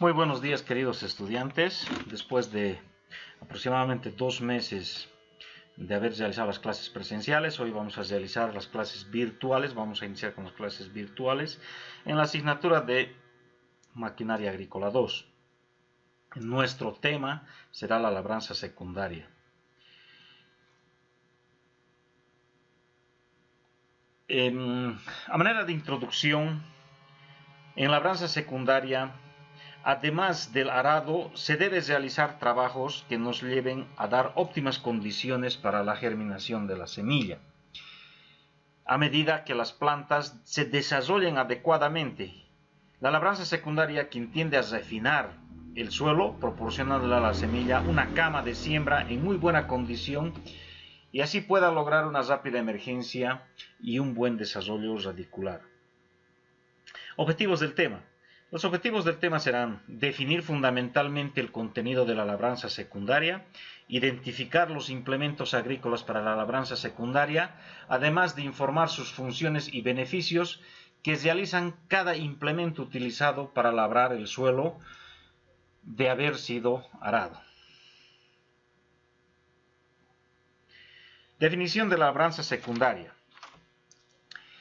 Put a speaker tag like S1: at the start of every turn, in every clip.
S1: Muy buenos días, queridos estudiantes. Después de aproximadamente 2 meses de haber realizado las clases presenciales, hoy vamos a realizar las clases virtuales. Vamos a iniciar con las clases virtuales en la asignatura de Maquinaria Agrícola 2. Nuestro tema será la labranza secundaria. A manera de introducción, en labranza secundaria, además del arado, se debe realizar trabajos que nos lleven a dar óptimas condiciones para la germinación de la semilla. A medida que las plantas se desarrollen adecuadamente, la labranza secundaria, quien tiende a refinar el suelo, proporcionándole a la semilla una cama de siembra en muy buena condición y así pueda lograr una rápida emergencia y un buen desarrollo radicular. Objetivos del tema. Los objetivos del tema serán definir fundamentalmente el contenido de la labranza secundaria, identificar los implementos agrícolas para la labranza secundaria, además de informar sus funciones y beneficios que realizan cada implemento utilizado para labrar el suelo de haber sido arado. Definición de la labranza secundaria.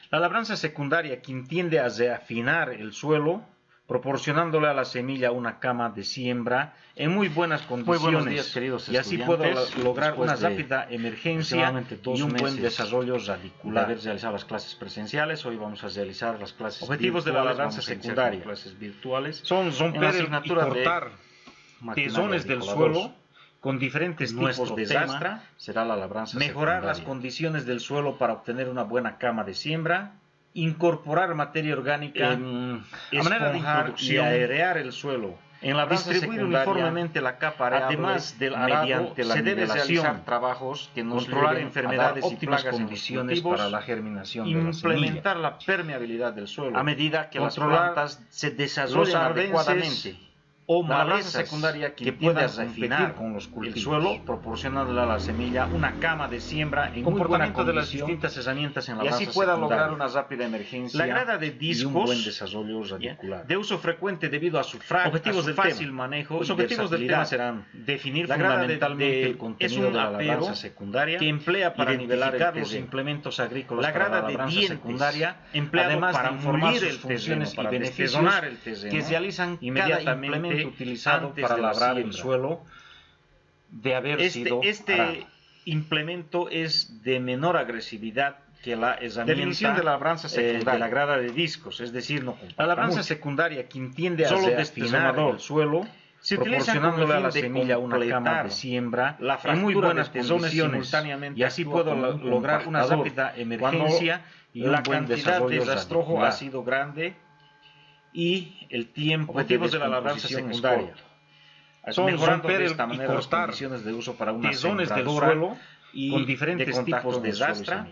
S1: La labranza secundaria, quien tiende a reafinar el suelo, proporcionándole a la semilla una cama de siembra en muy buenas condiciones.
S2: Muy buenos días, queridos
S1: y así puedo lograr una rápida
S2: de
S1: emergencia y un buen desarrollo
S2: de
S1: radicular.
S2: haber realizado las clases presenciales, hoy vamos a realizar las clases
S1: Objetivos de la labranza secundaria
S2: clases virtuales
S1: son romper y cortar tesones del suelo con diferentes tipos de zastra,
S2: será la labranza
S1: mejorar
S2: secundaria.
S1: las condiciones del suelo para obtener una buena cama de siembra, incorporar materia orgánica, a manera de introducción, y aerear el suelo. En la distribuir uniformemente la capa areable, además del arado, mediante la se debe realizar trabajos que nos controlar enfermedades y plagas condiciones para la germinación de la semilla, implementar la permeabilidad del suelo a medida que las plantas se desarrollan adecuadamente. O maleza secundaria que pueda refinar con los cultivos. El suelo, proporcionándole a la semilla una cama de siembra en muy buena condición, de las distintas herramientas en la y así pueda lograr una rápida emergencia. La grada de discos y un buen desarrollo radicular. De uso frecuente debido a su objetivos del fácil manejo. Los objetivos del tema serán definir fundamentalmente el contenido de la labranza secundaria, que emplea para nivelar los implementos agrícolas. La grada de dientes secundaria, empleada para informar sus funciones y beneficios que realizan inmediatamente utilizado para labrar el suelo de haber sido arado. Implemento es de menor agresividad que la herramienta definición de la labranza secundaria, de la grada de discos, es decir, no la labranza secundaria, quien tiende a reafinar el suelo, se proporcionándole a la semilla una cama de siembra en muy buenas condiciones y así puedo lograr una rápida emergencia y la cantidad de rastrojo ha sido grande y el tiempo objetivos de la labranza secundaria son mejorando de esta manera las condiciones de uso para una tesones del suelo y con diferentes tipos de rastra,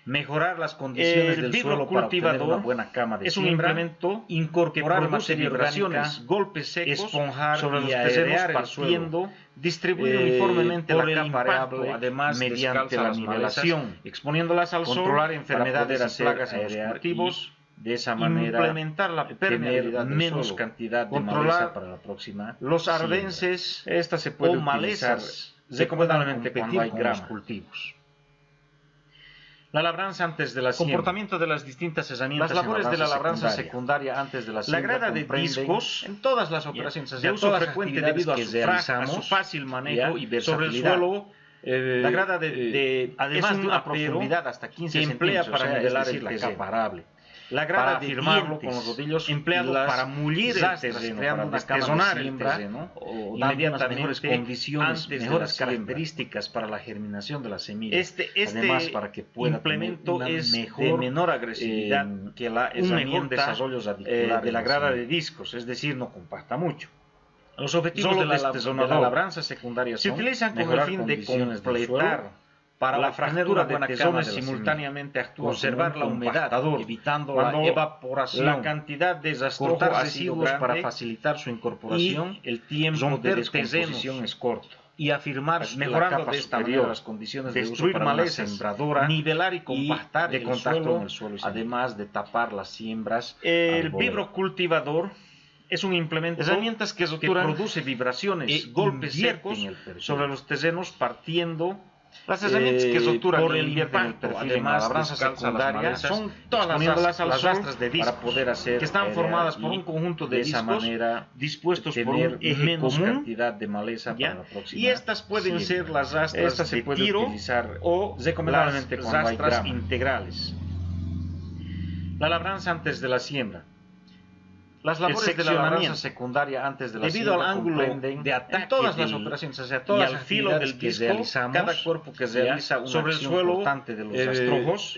S1: mejorar las condiciones del suelo para obtener una buena cama de siembra, es un implemento incorporar materia orgánica, golpes secos, esponjar sobre los terrenos partiendo, distribuir uniformemente la capa areable, además mediante la nivelación, exponiéndolas al sol, controlar enfermedades y plagas en los cultivos. De esa manera, implementar la permeabilidad del menos suelo, cantidad de maleza para la próxima. Los arbences, esta se puede o malezas, recomendablemente cuando hay granos cultivos. La labranza antes de la siembra. Comportamiento de las distintas herramientas. Las labores de la labranza secundaria antes de la siembra. La grada de discos en todas las operaciones de uso frecuente debido a su fácil manejo y versatilidad. Sobre el suelo, la grada además de una profundidad hasta 15 centímetros para nivelar la capa arable. La grada para firmarlo con los rodillos empleado para mullir el terreno, creando una cama de siembra y mediante mejores condiciones, mejores características para la germinación de la semilla. Además, para que pueda implemento es de menor agresividad que la herramienta desarrollo radicular de la grada de discos, es decir, no compacta mucho. Los objetivos de la labranza secundaria se utilizan con el fin de completar para la fractura de tesones simultáneamente actúa conservar la humedad, evitando la evaporación, la cantidad de rastrojo residuos para facilitar su incorporación, el tiempo de descomposición es corto. Y afirmar mejorando de esta manera las condiciones de uso para una sembradora, nivelar y compactar de contacto con el suelo, además de tapar las siembras. El vibrocultivador es un implemento
S2: herramientas que
S1: produce vibraciones, golpes secos sobre los terrenos partiendo.
S2: Las herramientas que estructuran
S1: por el impacto, además de labranza secundaria, son todas las rastras de discos
S2: para poder hacer
S1: que están formadas por un conjunto de discos
S2: manera
S1: dispuestos por un eje común,
S2: cantidad de maleza para la próxima
S1: y estas pueden ser las rastras de tiro o
S2: recomendablemente
S1: las rastras integrales. La labranza antes de la siembra. Las labores de la labranza secundaria antes de la
S2: debido
S1: siembra
S2: al ángulo
S1: de ataque
S2: en todas las operaciones, o sea,
S1: y
S2: todas
S1: al
S2: las
S1: filo del
S2: actividades
S1: disco,
S2: que realizamos,
S1: cada cuerpo que realiza una
S2: sobre el
S1: acción
S2: suelo
S1: importante de los rastrojos,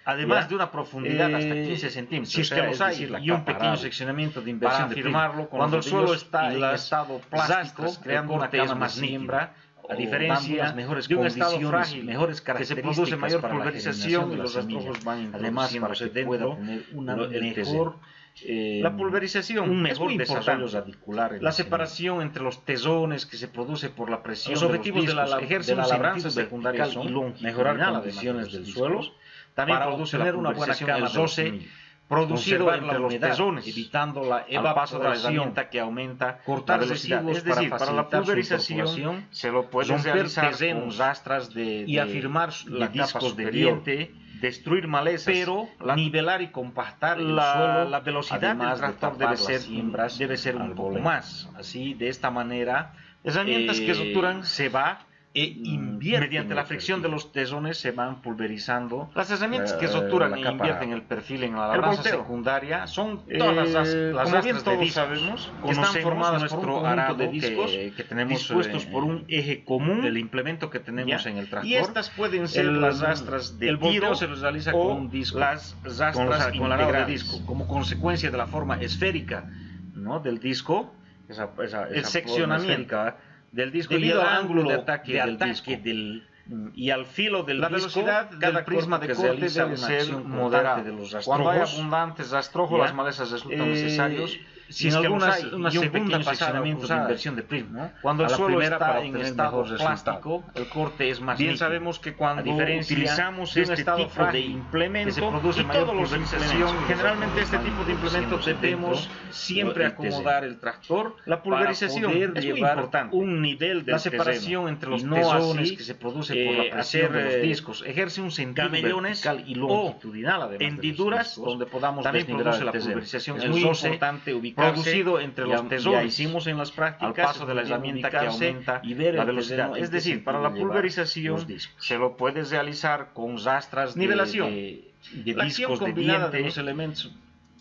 S1: además de una profundidad hasta 15 centímetros,
S2: si es que los hay,
S1: y un pequeño seccionamiento de inversión
S2: para
S1: de
S2: firmarlo
S1: cuando el suelo está en
S2: las
S1: estado plástico,
S2: creando una
S1: cama
S2: cama
S1: de
S2: de
S1: siembra, a
S2: dando
S1: diferencia
S2: unas mejores
S1: de un estado
S2: condiciones,
S1: frágil,
S2: mejores
S1: que se
S2: características
S1: produce mayor
S2: para la
S1: pulverización y
S2: germinación de
S1: los
S2: la semilla.
S1: rastrojos van
S2: Además, para que
S1: introduciéndose
S2: pueda
S1: dentro
S2: tener una
S1: el
S2: mejor
S1: la pulverización,
S2: un
S1: es
S2: mejor
S1: muy
S2: desarrollo
S1: importante.
S2: radicular en
S1: La
S2: la
S1: separación entre los tesones que se produce por la presión
S2: Los
S1: de
S2: objetivos de la
S1: ejerce un
S2: labranza
S1: sentido
S2: secundaria
S1: vertical
S2: son
S1: y longitudinal,
S2: mejorar
S1: además
S2: condiciones
S1: de los
S2: del
S1: discos.
S2: suelo,
S1: También
S2: para
S1: produce
S2: obtener
S1: la
S2: una buena
S1: pulverización,
S2: cama
S1: el
S2: de
S1: roce
S2: semilla,
S1: producido
S2: conservar
S1: entre
S2: la
S1: los
S2: humedad,
S1: tesones,
S2: evitando la
S1: al paso de la
S2: evaporación,
S1: herramienta que aumenta
S2: cortar
S1: la velocidad.
S2: residuos
S1: Es decir,
S2: para
S1: para la
S2: facilitar su
S1: pulverización
S2: incorporación,
S1: se lo puede
S2: romper
S1: realizar
S2: terrenos
S1: con rastras
S2: y afirmar la capa
S1: discos de
S2: superior,
S1: diente, destruir malezas,
S2: pero
S1: nivelar y compactar el
S2: suelo,
S1: la velocidad del
S2: además de
S1: tractor
S2: tapar
S1: debe ser
S2: al
S1: un poco
S2: voleo.
S1: más. Así, de esta manera,
S2: Herramientas que estructuran
S1: se va
S2: invierten
S1: mediante
S2: en
S1: la
S2: el
S1: fricción de
S2: perfil.
S1: los tesones se van pulverizando.
S2: Las herramientas que
S1: estructuran
S2: estructuran
S1: e
S2: la capa
S1: invierten el perfil en la
S2: el
S1: labranza
S2: volteo.
S1: secundaria son todas las
S2: como bien
S1: rastras de
S2: todos
S1: discos
S2: sabemos,
S1: que están
S2: conocemos
S1: formadas por un
S2: nuestro
S1: conjunto
S2: arado
S1: de discos
S2: que tenemos
S1: dispuestos por un eje común
S2: del implemento que tenemos
S1: ¿ya?
S2: en el tractor.
S1: Y estas pueden ser las rastras de
S2: el volteo
S1: tiro
S2: se realiza
S1: o
S2: con un disco,
S1: las rastras
S2: con el arado de
S1: integrales,
S2: disco.
S1: como consecuencia de la forma esférica, ¿no? del disco,
S2: esa
S1: el seccionamiento
S2: del disco
S1: debido
S2: y el
S1: al ángulo
S2: de ataque del disco.
S1: y al filo del
S2: La
S1: disco,
S2: velocidad
S1: cada
S2: del prisma de
S1: cuerpo que
S2: corte
S1: realiza
S2: debe
S1: una
S2: ser
S1: acción
S2: moderada.
S1: constante de los rastrojos.
S2: Cuando hay abundantes rastrojos,
S1: ¿ya?
S2: las malezas resultan necesarios.
S1: Si
S2: en
S1: es que
S2: algunos
S1: los
S2: hay,
S1: hay,
S2: una
S1: y un
S2: segunda
S1: pequeño
S2: pasada
S1: seccionamiento
S2: cruzada,
S1: de inversión de prisma,
S2: ¿no?
S1: Cuando
S2: A
S1: el
S2: la
S1: suelo
S2: primera
S1: está
S2: para
S1: en
S2: obtener
S1: estado
S2: mejor resultado.
S1: plástico, el corte es más
S2: Bien
S1: nítido.
S2: sabemos que cuando
S1: A diferencia
S2: utilizamos
S1: de un
S2: este
S1: estado
S2: tipo
S1: frágil
S2: de implemento
S1: que se produce
S2: y
S1: mayor
S2: todos los
S1: pulverización,
S2: implementos,
S1: generalmente este tipo de implementos
S2: produciéndose
S1: debemos
S2: dentro,
S1: siempre
S2: el
S1: acomodar el tractor.
S2: La pulverización
S1: para poder
S2: es muy
S1: llevar
S2: importante.
S1: un nivel de
S2: La separación entre los
S1: no
S2: tesones
S1: así,
S2: que se produce por la presión
S1: hacer
S2: de los discos ejerce un sentido
S1: camellones
S2: vertical y
S1: o
S2: longitudinal, además de los
S1: hendiduras
S2: discos,
S1: donde podamos
S2: también
S1: desnivelar
S2: produce
S1: el
S2: la
S1: terreno.
S2: pulverización.
S1: Es
S2: El
S1: muy
S2: roce
S1: importante ubicarse
S2: producido entre los
S1: ya
S2: tesones.
S1: hicimos en las prácticas
S2: al paso de la
S1: muy bien
S2: herramienta que
S1: ubicarse
S2: aumenta
S1: y ver
S2: la
S1: el
S2: velocidad
S1: terreno.
S2: en
S1: Es
S2: que
S1: decir,
S2: se
S1: para la
S2: puede llevar
S1: pulverización
S2: los discos.
S1: se lo puedes realizar con rastras
S2: Nivelación.
S1: de
S2: La acción
S1: discos de
S2: combinada de
S1: diente,
S2: los elementos,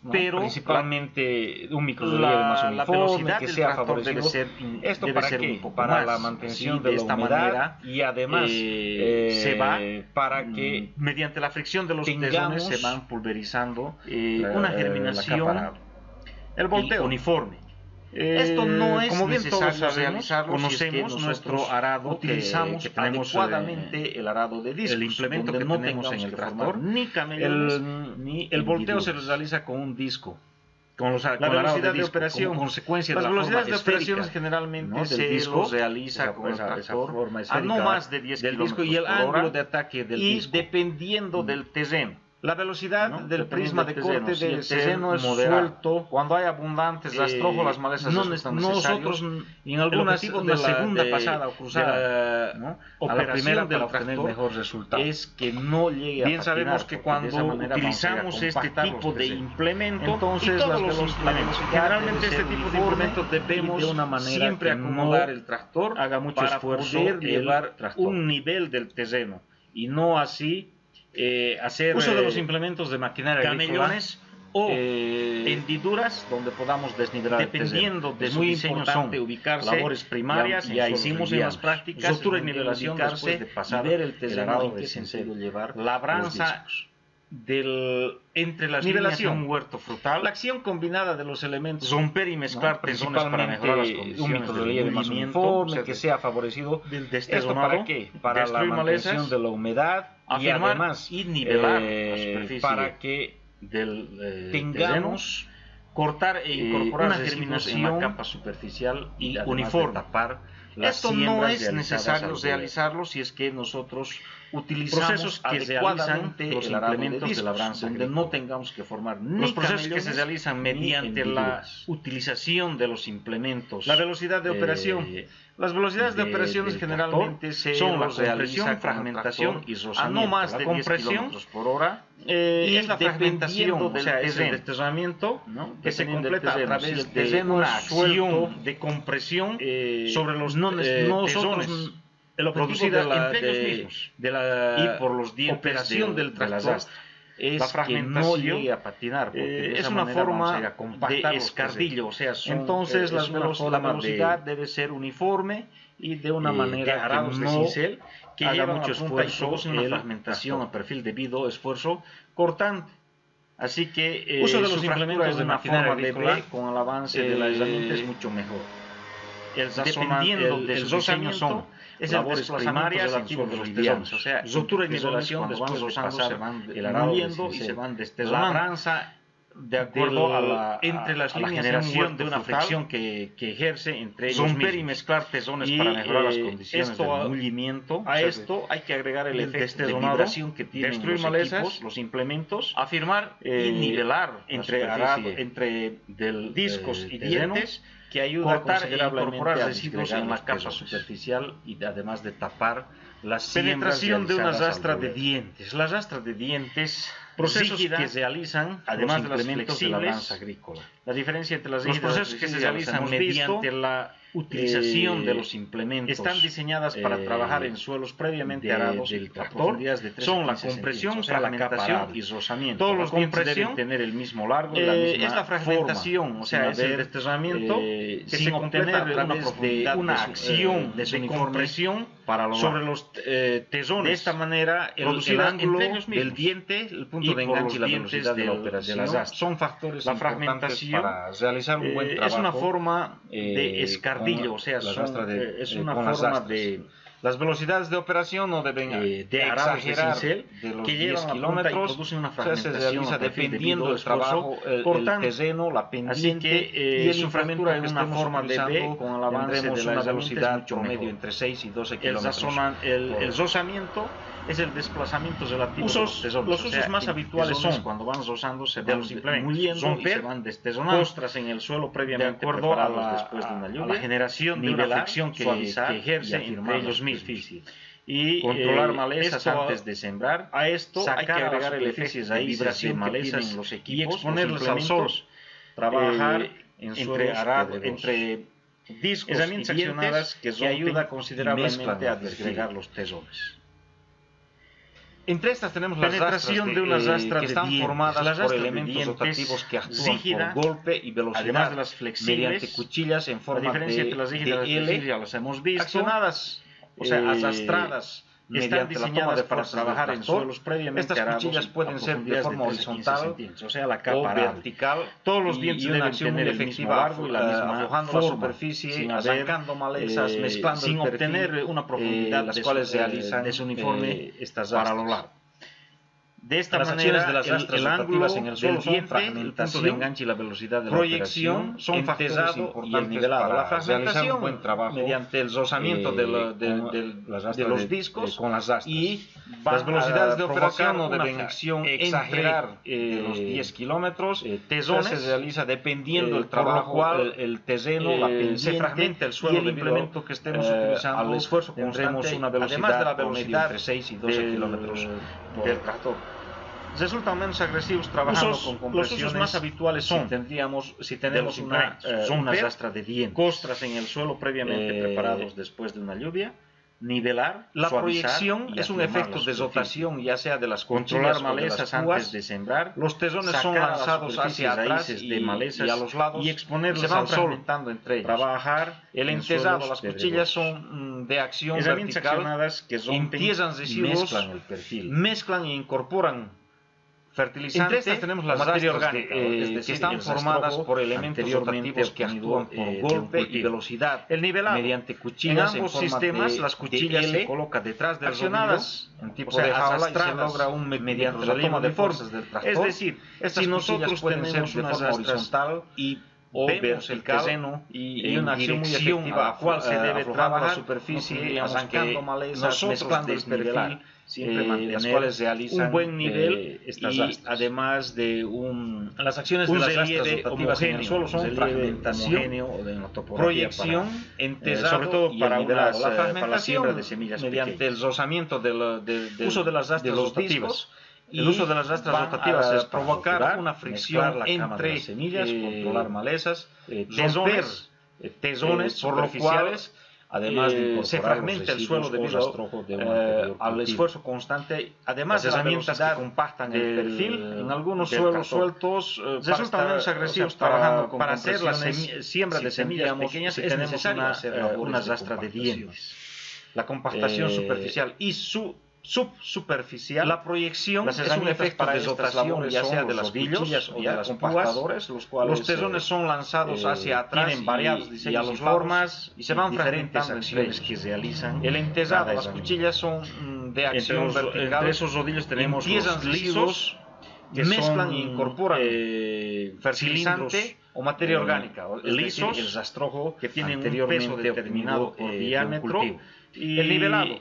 S2: ¿no?
S1: pero
S2: principalmente un microrelieve más
S1: la
S2: uniforme
S1: velocidad
S2: que
S1: del
S2: sea
S1: tractor
S2: favorecido.
S1: debe ser
S2: Esto
S1: debe
S2: para
S1: ser
S2: qué?
S1: un poco
S2: Para
S1: más.
S2: la mantención
S1: Así,
S2: de la
S1: esta
S2: humedad
S1: manera
S2: y además
S1: se va
S2: para que
S1: mediante la fricción de los
S2: tengamos
S1: tesones se van pulverizando
S2: una
S1: una
S2: germinación
S1: germinación
S2: el volteo
S1: uniforme.
S2: Esto no es
S1: como bien todos
S2: necesario
S1: sabemos,
S2: realizarlo si es que
S1: conocemos
S2: nosotros
S1: nuestro arado,
S2: utilizamos
S1: que tenemos
S2: adecuadamente
S1: el arado de discos,
S2: el implemento
S1: donde
S2: que
S1: no
S2: tenemos
S1: tengamos
S2: en el
S1: que
S2: tractor,
S1: formar ni camellones
S2: ni
S1: el volteo se
S2: hendiduras.
S1: realiza con un disco.
S2: Con
S1: La
S2: con el arado
S1: velocidad de
S2: disco,
S1: operación,
S2: como consecuencia
S1: las
S2: de la
S1: velocidades
S2: forma
S1: de operación
S2: esférica,
S1: generalmente
S2: ¿no? del
S1: se
S2: disco,
S1: los realiza con el
S2: esa
S1: tractor
S2: forma
S1: a
S2: esférica
S1: no más de 10
S2: del disco y el
S1: kilómetros por hora,
S2: ángulo de ataque del
S1: y
S2: disco.
S1: dependiendo del terreno.
S2: La velocidad
S1: ¿no?
S2: del prisma de
S1: Dependiendo
S2: corte
S1: del terreno.
S2: debe
S1: Si el
S2: ser
S1: terreno es
S2: moderado.
S1: suelto,
S2: Cuando hay abundantes rastrojos, las malezas resultan necesarios.
S1: nosotros
S2: Y en algunas
S1: el objetivo
S2: de la segunda
S1: de-
S2: pasada o cruzada,
S1: de la
S2: ¿no? a la
S1: operación
S2: primera
S1: del
S2: para obtener
S1: tractor
S2: mejor resultado.
S1: es que no llegue a
S2: Bien
S1: patinar,
S2: sabemos que
S1: porque
S2: cuando
S1: de esa manera
S2: utilizamos
S1: vamos a
S2: este
S1: compactar
S2: tipo
S1: los
S2: de
S1: terrenos.
S2: implemento,
S1: Entonces,
S2: y todos
S1: la
S2: los implementos,
S1: velocidad
S2: generalmente
S1: debe
S2: este
S1: ser
S2: tipo de
S1: uniforme
S2: implementos debemos
S1: y de una manera
S2: siempre
S1: que no
S2: acomodar el tractor
S1: haga mucho
S2: para
S1: esfuerzo
S2: poder
S1: el
S2: llevar
S1: tractor.
S2: un nivel del terreno y no así hacer
S1: Uso de los implementos de maquinaria
S2: camellones o
S1: hendiduras
S2: donde podamos desnivelar
S1: dependiendo
S2: el terreno.
S1: de
S2: Es
S1: su
S2: muy
S1: diseño
S2: importante
S1: son
S2: ubicarse
S1: labores primarias,
S2: ya
S1: en
S2: hicimos
S1: suelos
S2: en las
S1: livianos.
S2: prácticas
S1: Rotura y
S2: es muy
S1: nivelación
S2: ubicarse
S1: después de pasar
S2: y ver el terreno
S1: arado
S2: en
S1: de
S2: qué
S1: sincero
S2: sentido llevar
S1: labranza
S2: los discos.
S1: entre las
S2: Nivelación.
S1: líneas de un huerto frutal,
S2: La acción combinada de los elementos,
S1: romper y mezclar
S2: ¿no?
S1: tensones para mejorar las condiciones
S2: un microrelieve
S1: del
S2: más
S1: movimiento,
S2: uniforme que sea favorecido.
S1: del
S2: ¿Esto
S1: destesonado,
S2: para qué? Para la
S1: destruir
S2: mantención
S1: malezas,
S2: de la humedad y
S1: afirmar
S2: además
S1: y nivelar la superficie
S2: para que
S1: del
S2: tengamos
S1: cortar e incorporar
S2: una
S1: residuos
S2: germinación
S1: en la capa superficial
S2: y
S1: además
S2: uniforme.
S1: de tapar Esto no es necesario realizarlo si es que nosotros utilizamos procesos que realizan los implementos de labranza donde no tengamos que formar ni los procesos que se realizan mediante la utilización de los implementos. La velocidad de operación. Las velocidades de operaciones generalmente son la compresión, fragmentación y rozamiento. A no más de 10 kilómetros por hora. Y es la fragmentación, o sea, es el desterramiento, ¿no?, que se completa a través de una acción de compresión sobre los tesones. El objetivo entre ellos mismos y por los dientes operación del tractor es la fragmentación, que no llegue a patinar, es una forma de escardillo, o sea, entonces la velocidad debe ser uniforme y de una manera que no que lleva mucho esfuerzo, una fragmentación a perfil debido, esfuerzo cortante. Así que uso de los implementos de maquinaria agrícola con el avance de la herramienta es mucho mejor. Dependiendo de su diseño son labores primarias relativas de los tesones, o sea, ruptura y nivelación después de pasar el arado y se van destesonando. Labranza de acuerdo a la generación de una fricción que ejerce entre ellos mismos. Romper y mezclar tesones para mejorar las condiciones del mullimiento. A esto hay que agregar el efecto de vibración que tienen destruir los equipos, los implementos, afirmar y nivelar entre discos y dientes, que ayuda a incorporar residuos en la capa superficial y además de tapar las penetración de una rastra de dientes. La rastra de dientes, procesos que se realizan además de los implementos de la labranza agrícola. La diferencia entre los procesos que se realizan mediante la utilización de los implementos están diseñadas para trabajar en suelos previamente arados del tractor, son la compresión, fragmentación y rozamiento. Todos los dientes deben tener el mismo largo y la misma es la fragmentación, o sea, es el desterramiento que se completa a través de una acción de compresión sobre los tesones. De esta manera, el ángulo del diente, el punto de enganche y la velocidad de la operación son factores importantes para realizar un buen trabajo. Es una forma de escardillo, o sea, es una forma de... Las velocidades de operación no deben exagerar de los 10 kilómetros, producen una fragmentación, se realiza dependiendo del trabajo, el terreno, la pendiente, y su fractura en una forma de B, con el avance de la velocidad promedio entre 6 y 12 kilómetros. El rozamiento es el desplazamiento relativo de los tesones. Los usos más habituales son cuando van rozando, se van moliendo y se van destesonando, costras en el suelo previamente preparados después de una lluvia, la generación de una fricción que ejerce entre ellos mismos. Y controlar malezas antes de sembrar. A esto hay que agregar el efecto de vibración que tienen los equipos y exponerlos al sol. Trabajar entre discos herramientas accionadas que ayuda considerablemente a desgregar los tesones. Entre estas tenemos las penetración de unas rastras que están formadas por elementos rotativos que actúan por golpe y velocidad, además de las flexibles, mediante cuchillas en forma de L, ya las hemos visto, accionadas, o sea, arrastradas, están diseñadas para trabajar en suelos previamente arados. Estas cuchillas pueden ser de forma horizontal, o sea, la capa vertical. Todos los dientes deben tener el mismo largo y la misma aflojando la superficie, sacando malezas, mezclando sin obtener una profundidad, las cuales realizan desuniforme para lo largo. De esta manera, de las rastras rotativas en el suelo son fragmentación, el enganche y la velocidad de proyección son factores importantes para la fragmentación, un buen trabajo mediante el rozamiento de los discos con las rastras. Y las velocidades de operación no deben exagerar de los 10 kilómetros. Tesones se realiza dependiendo del trabajo, cual el terreno, la pendiente, se fragmenta el suelo y el implemento que estemos utilizando. Al esfuerzo tendremos una velocidad, además de la velocidad entre 6 y 12 kilómetros del tractor. Resultan menos agresivos trabajando con compresiones. Los usos más habituales son, si tenemos una rastra de dientes, costras en el suelo previamente preparados después de una lluvia, nivelar, la proyección es un efecto de rotación, ya sea de las controlar malezas antes de sembrar. Los tesones son lanzados hacia atrás de malezas y a los lados y exponerlos al sol, entre ellos. Trabajar el entesado, las cuchillas son de acción vertical, entiesan residuos, mezclan e incorporan fertilizantes. Entre estas tenemos las materia orgánica, que están formadas por elementos rotativos que actúan por golpe y velocidad. El nivelado, mediante cuchillas en ambos sistemas, las cuchillas se colocan detrás de accionadas en tipo de jaula y se logra mediante la toma de fuerzas del tractor. Es decir, si nosotros tenemos una rastra horizontal y o vemos el terreno y una acción muy efectiva a la cual se debe trabajar la superficie, arrancando malezas, mezclando el perfil, siempre las cuales realizan un buen nivel y además de las acciones de las rastras rotativas en el suelo son fragmentación, proyección, enterrado, sobre todo para la siembra de semillas mediante el rozamiento del uso de las rastras rotativas. El uso de las rastras rotativas es provocar una fricción entre semillas, controlar malezas, tesones superficiales, además de se fragmenta el suelo debido al esfuerzo constante, además de herramientas que compactan el perfil. En algunos suelos sueltos resultan menos agresivos para hacer la siembra de semillas pequeñas es necesario hacer una rastra de dientes. La compactación superficial y subsuperficial, la proyección es un efecto de rotación ya sea de las cuchillas o de las púas. Los tesones son lanzados hacia atrás, tienen variados diseños y formas y se van diferentes acciones que realizan. El enterrado, las cuchillas son de acción vertical. Entre esos rodillos tenemos los lisos que mezclan e incorporan fertilizante o materia orgánica. Lisos, el rastrojo, que tienen un peso determinado por diámetro, y el nivelado.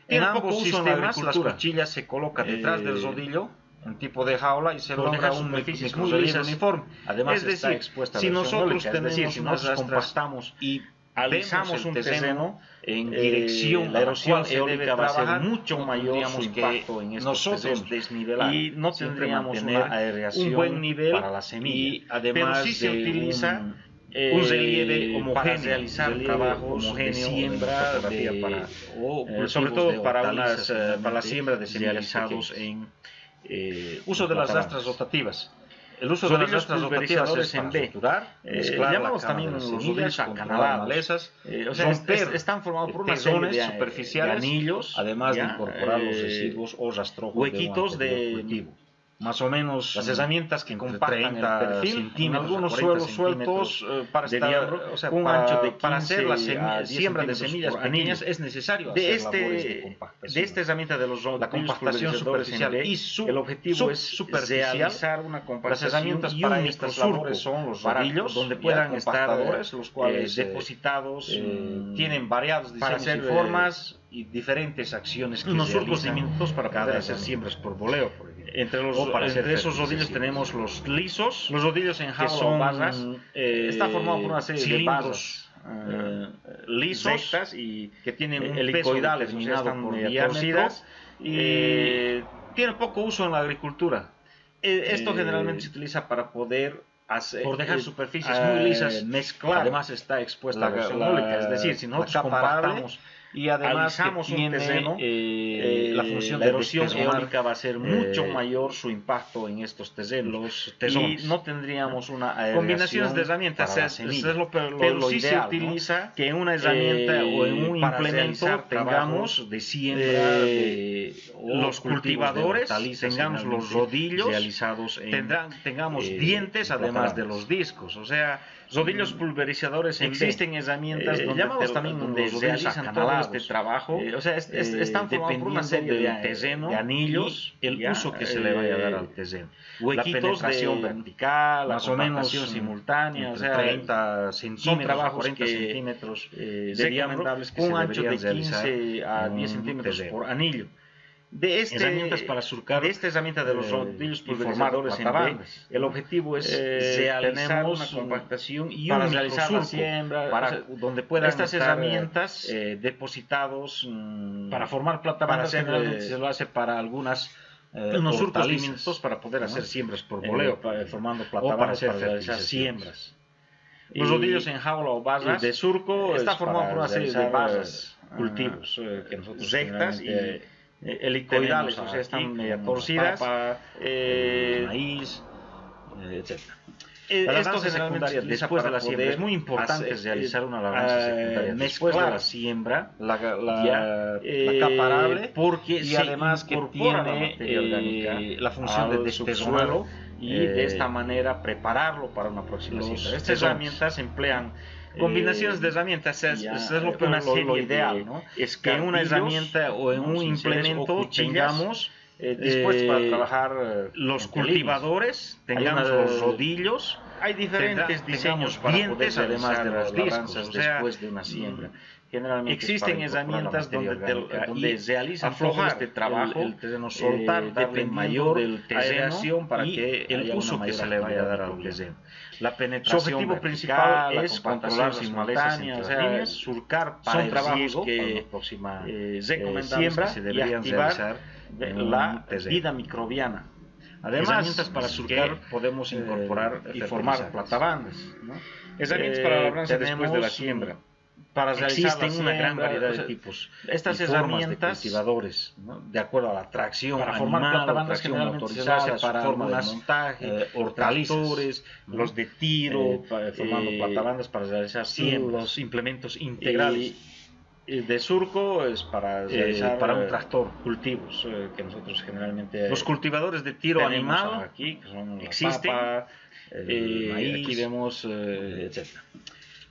S1: En ambos sistemas, las cuchillas se colocan detrás del rodillo, en tipo de jaula, y se logra un microrelieve uniforme. Además, es decir, si nosotros tenemos unas compactamos y alisamos un terreno en dirección, la erosión eólica va a ser mucho mayor su impacto en nosotros desnivelar y no tendríamos una aeración, un buen nivel para la semilla. Y además, pero sí se utiliza un relieve homogéneo para realizar trabajos de siembra sobre todo para la siembra de semillas realizados en uso de las rastras rotativas. El uso de las rastras rotativas es en B, llamamos también los rodillos acanalados, malezas, están formados por unas zonas superficiales, de anillos, además de incorporar los residuos o rastrojos, huequitos de más o menos las herramientas que compactan el perfil, en algunos suelos sueltos para un ancho de 15 para hacer la siembra de semillas pequeñas es necesario hacer labores de compactación. De esta herramienta de la compactación superficial y el objetivo es realizar una compactación. Las herramientas para estas labores son los rodillos, donde puedan estar los cuales depositados tienen variados diseños y formas y diferentes acciones que unos surcos diminutos para poder hacer siembras por voleo, por ejemplo. Entre esos rodillos tenemos los lisos, los rodillos en jaula o barras, está formado por una serie de barras lisos y que tienen un helicoidal determinado por diámetro y tiene poco uso en la agricultura. Esto generalmente se utiliza para poder por dejar superficies muy lisas, mezclar. Además está expuesta a la erosión eólica, es decir, si nosotros compactamos y además alisamos un terreno, la función de erosión eólica va a ser mucho mayor su impacto en estos terrenos y no tendríamos una combinaciones de herramientas. Pero sí se utiliza que en una herramienta o en un implemento tengamos de siembra los cultivadores, tengamos los rodillos realizados tengamos dientes además de los discos, o sea, rodillos pulverizadores. Existen herramientas donde se realizan todo este trabajo, están formados por una serie de terreno, de anillos, el uso que se le vaya a dar al terreno, huequitos de vertical, más o menos simultánea, o sea, 30 centímetros, 40 centímetros de diámetro, con un ancho de 15 a 10 centímetros por anillo. De herramientas para surcar, de esta herramienta de los rodillos pulverizadores en B, el objetivo es realizar una compactación y para realizar la siembra, donde puedan estas herramientas depositados para formar plataformas. Generalmente se lo hace para algunas unos surcos diminutos para poder hacer siembras por voleo, formando plataformas para realizar siembras. Los rodillos en jaula o barras de surco está formado por una serie de barras, cultivos que nosotros rectas y helicoidales, o sea, están media torcidas, maíz, etc. Esto generalmente después de la siembra es muy importante realizar una labranza secundaria después de la siembra, la capa arable, porque y además que tiene la función de destesuelo y de esta manera prepararlo para una próxima siembra. Estas herramientas emplean combinaciones de herramientas, es lo ideal, ¿no? Es que en una herramienta o en un implemento tengamos después para trabajar los cultivadores, tengamos los rodillos, hay diferentes diseños para poder
S2: además de los
S1: labranzas
S2: después de una siembra. Generalmente
S1: existen herramientas donde realizan aflojar este trabajo,
S2: el terreno, soltar, darle mayor aeración para que
S1: el uso que se le vaya a dar al terreno.
S2: La penetración
S1: su objetivo principal es controlar las montañas,
S2: surcar
S1: para son trabajos que
S2: siembra
S1: se deberían realizar
S2: la vida microbiana.
S1: Además,
S2: herramientas para surcar podemos incorporar
S1: y formar platabandas,
S2: ¿no?
S1: Herramientas para la labranza después de la siembra.
S2: Para realizar
S1: existen una gran variedad de tipos.
S2: Estas herramientas,
S1: cultivadores,
S2: ¿no? De acuerdo a la tracción
S1: para formar
S2: animal,
S1: platabandas
S2: motorizada,
S1: para
S2: forma de
S1: montaje,
S2: hortalizas,
S1: los de tiro,
S2: formando platabandas para realizar siembras,
S1: los implementos integrales.
S2: De surco es para realizar
S1: para un tractor,
S2: cultivos que nosotros generalmente
S1: los cultivadores de tiro animal
S2: aquí que son
S1: existen,
S2: papa,
S1: maíz,
S2: aquí vemos etcétera.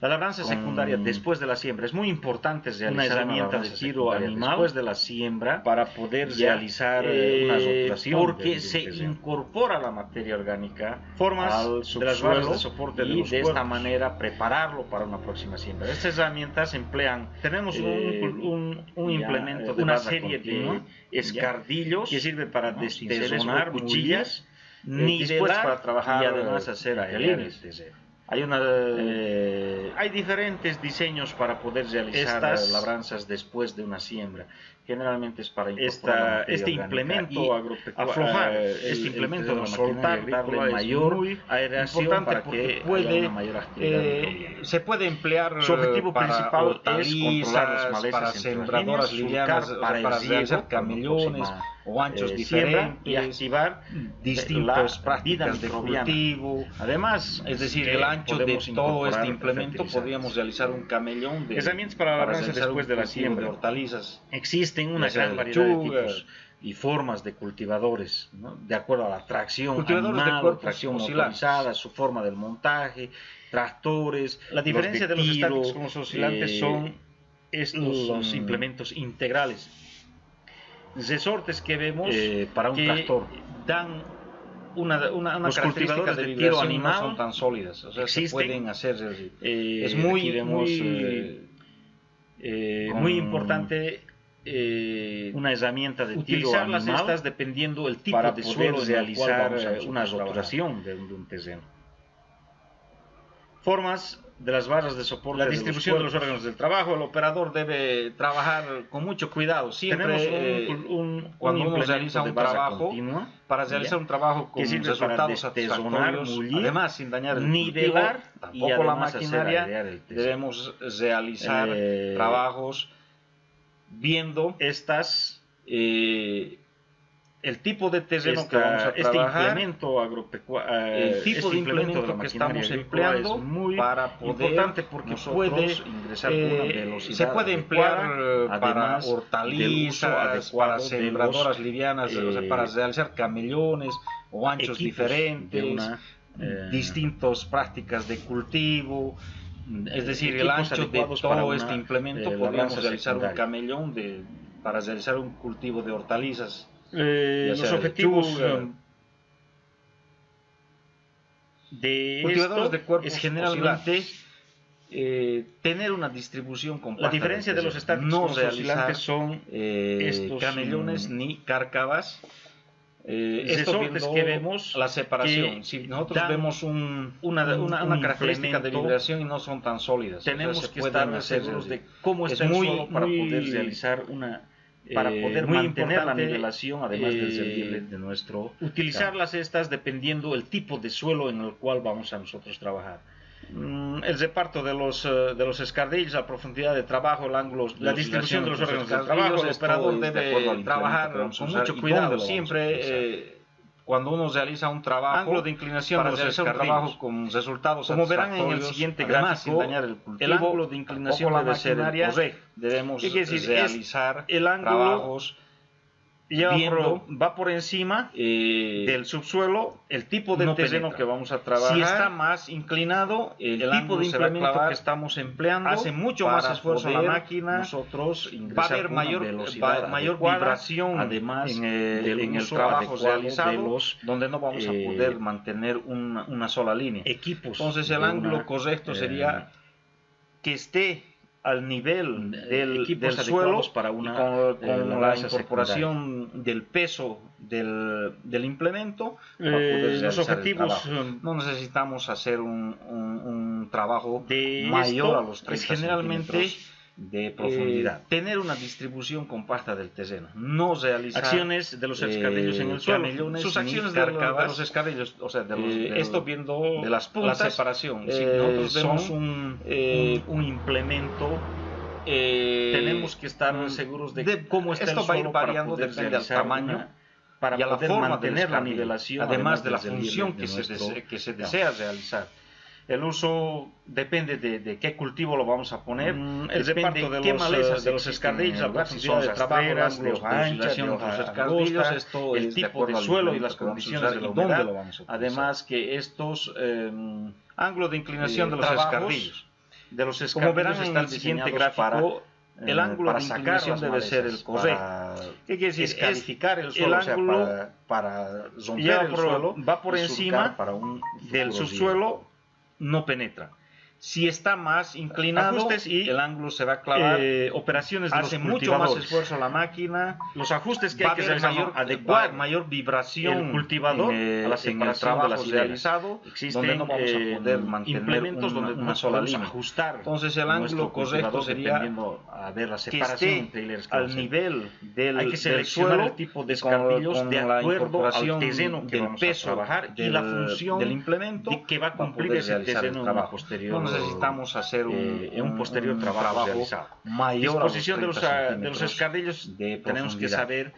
S1: La labranza secundaria después de la siembra es muy importante realizar
S2: una herramienta de tiro animal
S1: después de la siembra
S2: para poder realizar
S1: una rotulación
S2: porque se incorpora la materia orgánica
S1: formas
S2: al
S1: de las barras de soporte
S2: y de esta manera prepararlo para una próxima siembra.
S1: Estas herramientas emplean, tenemos un implemento de
S2: una serie de
S1: escardillos
S2: que sirve para
S1: destesonar
S2: cuchillas,
S1: nivelar
S2: para trabajar
S1: y además hacer
S2: aereales.
S1: Hay diferentes diseños para poder realizar
S2: estas
S1: labranzas después de una siembra. Generalmente es para
S2: incorporar
S1: este implemento
S2: aflojar,
S1: este implemento de
S2: soltar, darle
S1: mayor
S2: aeración
S1: para que puede,
S2: haya una mayor actividad.
S1: se puede emplear
S2: su objetivo principal
S1: es controlar las malezas,
S2: para sembradoras livianas,
S1: para realizar camellones o anchos diferentes
S2: y activar
S1: distintas prácticas de cultivo.
S2: Además,
S1: es decir, el ancho de todo este implemento podríamos realizar un camellón de
S2: herramientas para labranza después de la siembra
S1: de hortalizas.
S2: Existen una gran variedad de tipos y formas de cultivadores, ¿no? De acuerdo a la tracción animal, tracción motorizada, su forma del montaje, tractores.
S1: La diferencia de los estáticos con los oscilantes son
S2: estos implementos integrales.
S1: Resortes que vemos
S2: para un tractor
S1: dan una
S2: los
S1: cultivadores de tiro animal no son tan sólidas, o sea,
S2: existen,
S1: se pueden hacer
S2: es
S1: muy
S2: importante
S1: una herramienta de tiro
S2: utilizarlas
S1: animal
S2: estas dependiendo el tipo
S1: para
S2: de
S1: poder
S2: suelo
S1: realizar
S2: una rotulación de un terreno.
S1: Formas de las barras de soporte,
S2: la distribución de los órganos del trabajo.
S1: El operador debe trabajar con mucho cuidado. Siempre cuando uno realiza un trabajo
S2: continua,
S1: para realizar un trabajo con resultados satisfactorios, además sin dañar el
S2: nivelar
S1: cultivo, tampoco la maquinaria, debemos realizar trabajos viendo el tipo de terreno que vamos a trabajar, el tipo de implemento que estamos empleando,
S2: es muy
S1: para poder,
S2: importante porque puede
S1: ingresar con una velocidad se puede emplear para hortalizas, para sembradoras livianas, o sea, para realizar camellones o anchos diferentes, distintas prácticas de cultivo. Es decir, el ancho de todo este implemento podríamos realizar un camellón para realizar un cultivo de hortalizas.
S2: Los objetivos
S1: de cultivadores de cuerpos es generalmente tener una distribución compacta.
S2: La diferencia de los estáticos
S1: no
S2: oscilantes son
S1: estos camellones ni cárcavas.
S2: Resortes que vemos
S1: la separación. Si nosotros vemos una característica de vibración y no son tan sólidas,
S2: tenemos que estar seguros de cómo está el suelo para poder realizar para poder mantener la nivelación, además del desnivel de nuestro
S1: utilizarlas estas dependiendo el tipo de suelo en el cual vamos a nosotros trabajar. El reparto de los escardillos, la profundidad de trabajo, el ángulo, la distribución de los órganos del trabajo, el operador debe trabajar con mucho cuidado. Siempre cuando uno realiza un trabajo,
S2: ángulo de inclinación
S1: para realizar un trabajo con resultados
S2: como verán en el siguiente gráfico,
S1: sin dañar el cultivo,
S2: el ángulo de inclinación debe ser el correcto.
S1: Debemos
S2: realizar
S1: trabajos va por encima del subsuelo, el tipo de terreno que vamos a trabajar.
S2: Si está más inclinado,
S1: el tipo de implemento que estamos empleando
S2: hace mucho más esfuerzo la máquina.
S1: Nosotros
S2: va a haber mayor vibración
S1: además
S2: en el trabajo realizado,
S1: donde no vamos a poder mantener una sola línea.
S2: Entonces el ángulo correcto sería que esté al nivel del suelo
S1: para una,
S2: con la incorporación del peso del implemento.
S1: Los objetivos,
S2: no necesitamos hacer un trabajo mayor a los 30 centímetros de profundidad.
S1: Tener una distribución compacta del terreno, no realizar
S2: acciones de los escadrillos en el suelo,
S1: sus acciones de los escadrillos, o sea,
S2: esto viendo
S1: de las puntas,
S2: la separación.
S1: Si nosotros vemos un implemento, tenemos que estar seguros de cómo está el suelo
S2: va variando, depende del tamaño
S1: para
S2: y a la
S1: poder
S2: forma
S1: mantener la nivelación,
S2: además de la función que se desea realizar.
S1: El uso depende de qué cultivo lo vamos a poner,
S2: depende de
S1: qué malezas
S2: de los escardillos,
S1: si son rastreras, de hoja ancha, de hoja angosta, el tipo de suelo y las condiciones de la humedad. Además que estos
S2: ángulo de inclinación de los escardillos.
S1: Como verán en el siguiente gráfico,
S2: el ángulo de inclinación debe ser el correcto.
S1: ¿Qué quiere decir?
S2: Escarificar el suelo,
S1: para romper el suelo,
S2: va por encima
S1: del subsuelo, no penetra.
S2: Si está más inclinado, el ángulo se va a clavar.
S1: Operaciones de
S2: hace mucho más esfuerzo la máquina.
S1: Los ajustes que hay que realizar,
S2: mayor vibración.
S1: El cultivador,
S2: a la separación de las realizado,
S1: existen
S2: donde no vamos a poder mantener
S1: implementos donde
S2: una sola línea.
S1: Ajustar.
S2: Entonces el ángulo correcto sería
S1: a ver la
S2: separación entre hileras al nivel del
S1: seleccionar
S2: suelo,
S1: el tipo de escardillos de acuerdo al terreno que vamos a trabajar
S2: y la función
S1: del implemento
S2: que va a cumplir ese terreno en un posterior.
S1: No necesitamos hacer
S2: un posterior trabajo realizado.
S1: Mayor disposición de los escardillos, tenemos que saber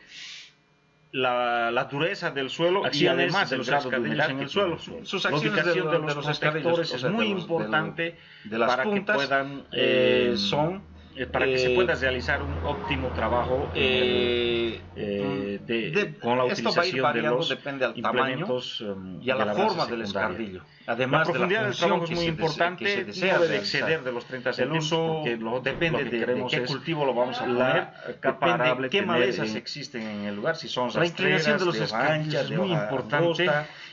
S1: la dureza del suelo y además de los escardillos en el suelo.
S2: Sus acciones de los escardillos
S1: es muy importante
S2: de las
S1: para
S2: puntas,
S1: que puedan para que se pueda realizar un óptimo trabajo con la utilización de los
S2: depende del tamaño
S1: y a la forma del escardillo. Además, la profundidad del trabajo es muy importante, no debe exceder de los 30 centímetros, porque depende de qué cultivo lo vamos a poner, depende de qué malezas existen en el lugar, si son rastreras,
S2: la inclinación de los escardillos
S1: es muy importante,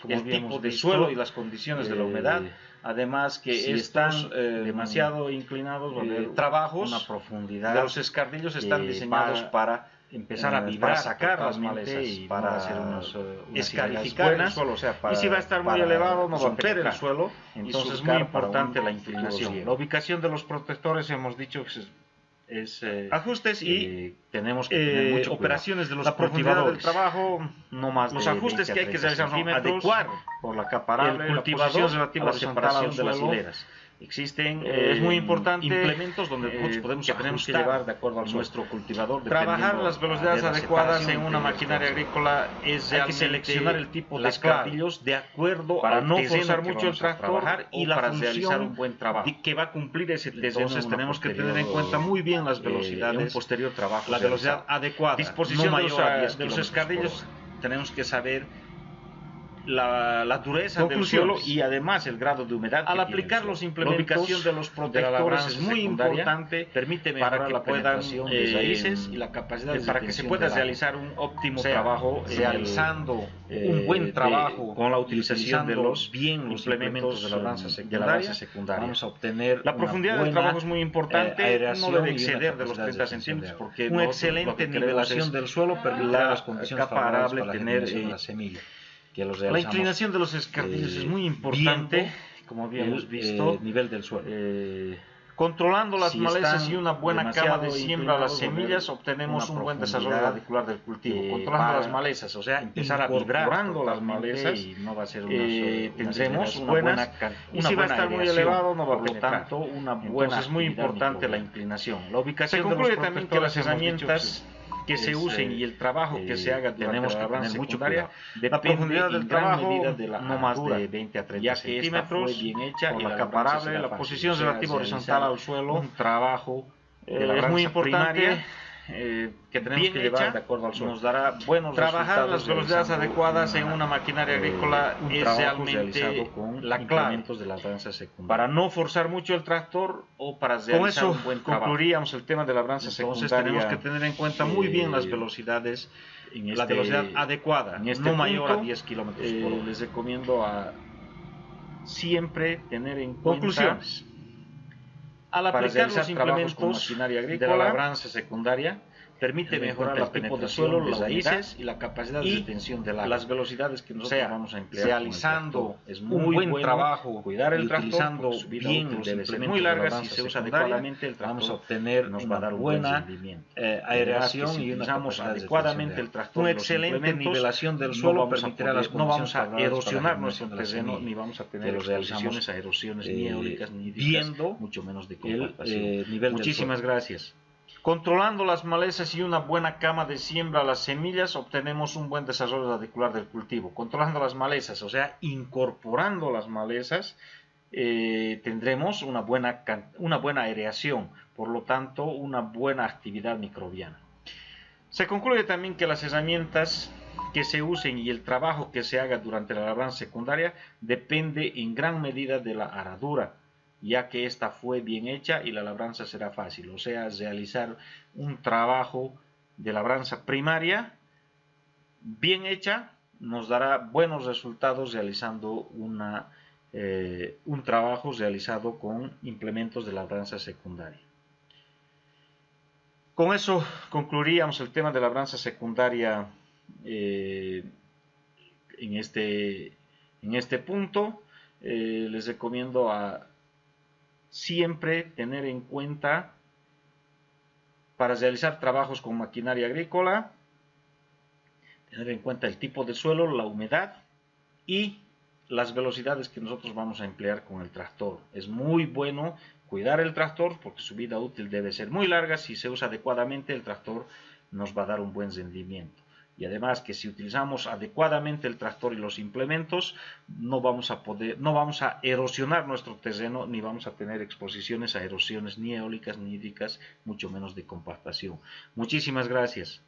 S1: el tipo de suelo y las condiciones de la humedad. Además que si están demasiado inclinados,
S2: trabajos,
S1: una profundidad de los escardillos están diseñados para empezar a vibrar,
S2: para sacar las malezas
S1: y para hacer
S2: escarificar el suelo,
S1: y si va a estar muy elevado no va a penetrar
S2: el suelo.
S1: Entonces es muy importante la inclinación.
S2: La ubicación de los protectores hemos dicho que
S1: es ajustes y
S2: tenemos que tener mucho
S1: operaciones de los
S2: la profundidad del
S1: trabajo,
S2: no más
S1: los ajustes que hay que realizar son adecuar
S2: por la capa arable,
S1: el cultivador a la separación de las hileras. Existen
S2: es muy importante
S1: implementos donde nosotros podemos
S2: tenemos que llevar de acuerdo a nuestro cultivador.
S1: Trabajar las velocidades adecuadas en una maquinaria agrícola es
S2: hay que seleccionar el tipo de
S1: escardillos de acuerdo
S2: para
S1: al
S2: no forzar mucho el tractor
S1: y la
S2: para
S1: función
S2: realizar un buen trabajo
S1: que va a cumplir ese terreno.
S2: Entonces tenemos que tener en cuenta muy bien las velocidades,
S1: un posterior trabajo,
S2: la velocidad adecuada,
S1: disposición
S2: no
S1: de los escardillos. Tenemos que saber la dureza del suelo y además el grado de humedad.
S2: Al aplicar los implementos,
S1: la ubicación de los protectores es muy importante,
S2: permite
S1: para que
S2: la
S1: puedan
S2: de raíces y la capacidad
S1: para que se pueda realizar un óptimo trabajo,
S2: realizando un buen trabajo
S1: con la utilización de los
S2: implementos de la base secundaria.
S1: Vamos a obtener
S2: la profundidad del trabajo es muy importante, no debe exceder de los 30 centímetros porque
S1: una excelente nivelación del suelo permite las condiciones favorables para tener la semilla.
S2: La inclinación de los escardillos es muy importante,
S1: como habíamos visto,
S2: nivel del suelo.
S1: Controlando las malezas y una buena cama de siembra a las semillas, obtenemos un buen desarrollo radicular del cultivo. Controlando las malezas, o sea, empezar a vibrar
S2: las malezas,
S1: y no va a ser
S2: tendremos una buena
S1: y si va a estar muy elevado no va a penetrar.
S2: Una buena.
S1: Es muy importante la inclinación. La ubicación
S2: se concluye también que las herramientas
S1: que se usen y el trabajo que se haga
S2: tenemos que tener mucho cuidado.
S1: La profundidad del trabajo
S2: de la
S1: no más de 20 a 30 centímetros,
S2: bien hecha
S1: por la capa arable, la posición relativa horizontal al suelo,
S2: un trabajo
S1: es muy importante que tenemos que llevar de acuerdo al suelo nos dará buenos trabajar las velocidades adecuadas en una maquinaria agrícola es realmente la clave de la labranza secundaria. Para no forzar mucho el tractor o para realizar un buen trabajo. Concluiríamos el tema de la labranza secundaria. Tenemos que tener en cuenta muy bien las velocidades, la velocidad adecuada, no mayor a 10 kilómetros por hora. Les recomiendo a siempre tener en cuenta conclusiones. Al aplicar los implementos con maquinaria agrícola de la labranza secundaria, permite mejorar el tipo de suelo, las raíces y la capacidad de retención del agua. Las velocidades que nosotros vamos a emplear realizando es muy buen trabajo, cuidar el tractor, utilizando bien debe ser muy larga si se usa adecuadamente el tractor, vamos a obtener nos va a dar buena aeración y usamos adecuadamente el tractor, una excelente nivelación del suelo permitirá no vamos a erosionar nuestro terreno ni vamos a tener exposiciones a erosiones ni eólicas ni hídricas, mucho menos de compactación. Muchísimas gracias. Controlando las malezas y una buena cama de siembra a las semillas, obtenemos un buen desarrollo radicular del cultivo. Controlando las malezas, o sea, incorporando las malezas, tendremos una buena aireación, por lo tanto, una buena actividad microbiana. Se concluye también que las herramientas que se usen y el trabajo que se haga durante la labranza secundaria depende en gran medida de la aradura, ya que esta fue bien hecha y la labranza será fácil, o sea, realizar un trabajo de labranza primaria bien hecha nos dará buenos resultados realizando un trabajo realizado con implementos de labranza secundaria. Con eso concluiríamos el tema de labranza secundaria en este punto. Les recomiendo a siempre tener en cuenta para realizar trabajos con maquinaria agrícola, tener en cuenta el tipo de suelo, la humedad y las velocidades que nosotros vamos a emplear con el tractor. Es muy bueno cuidar el tractor porque su vida útil debe ser muy larga. Si se usa adecuadamente, el tractor nos va a dar un buen rendimiento. Y además que si utilizamos adecuadamente el tractor y los implementos, no vamos a erosionar nuestro terreno, ni vamos a tener exposiciones a erosiones ni eólicas ni hídricas, mucho menos de compactación. Muchísimas gracias.